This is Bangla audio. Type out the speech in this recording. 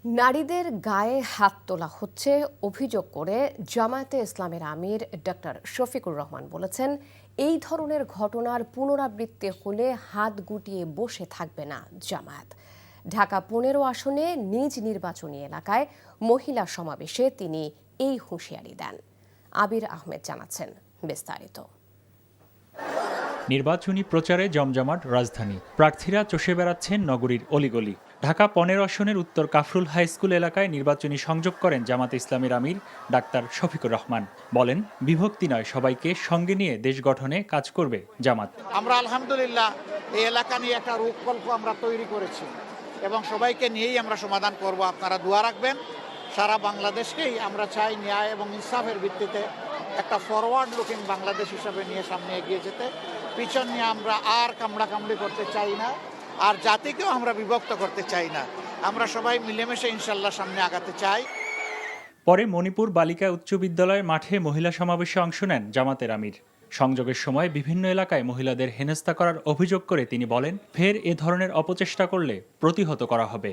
নারীদের গায়ে হাত তোলা হচ্ছে অভিযোগ করে জামায়াতে ইসলামের আমির ডক্টর শফিকুর রহমান বলেছেন, এই ধরনের ঘটনার পুনরাবৃত্তি হলে হাত গুটিয়ে বসে থাকবে না জামায়াত। ঢাকা ১৫ আসনে নিজ নির্বাচনী এলাকায় মহিলা সমাবেশে তিনি এই হুঁশিয়ারি দেন। আবির আহমেদ জানাচ্ছেন বিস্তারিত। নির্বাচনী প্রচারে জমজমাট রাজধানী, প্রার্থীরা চষে বেড়াচ্ছেন নগরীর অলিগলি। ঢাকা ১৫ আসনের উত্তর কাফরুল হাই স্কুল এলাকায় নির্বাচনী সংযোগ করেন জামাতে ইসলামের আমির ডাক্তার শফিকুর রহমান। বলেন, বিভক্তি নয়, সবাইকে সঙ্গে নিয়ে দেশ গঠনে কাজ করবে জামাত। আমরা আলহামদুলিল্লাহ এই এলাকা নিয়ে একটা রূপকল্প আমরা তৈরি করেছি এবং সবাইকে নিয়েই আমরা সমাধান করব। আপনারা দোয়া রাখবেন। সারা বাংলাদেশকেই আমরা চাই ন্যায় এবং ইনসাফের ভিত্তিতে একটা ফরওয়ার্ড লুকিং বাংলাদেশ হিসাবে নিয়ে সামনে এগিয়ে যেতে। পিছন নিয়ে আমরা আর কামড়াকামড়ি করতে চাই না, আর জাতিকেও আমরা বিভক্ত করতে চাই না। আমরা সবাই মিলেমিশে ইনশাল্লাহ সামনে আগাতে চাই। পরে মণিপুর বালিকা উচ্চ বিদ্যালয়ের মাঠে মহিলা সমাবেশে অংশ নেন জামাতের আমির। সংযোগের সময় বিভিন্ন এলাকায় মহিলাদের হেনস্থা করার অভিযোগ করে তিনি বলেন, ফের এ ধরনের অপচেষ্টা করলে প্রতিহত করা হবে।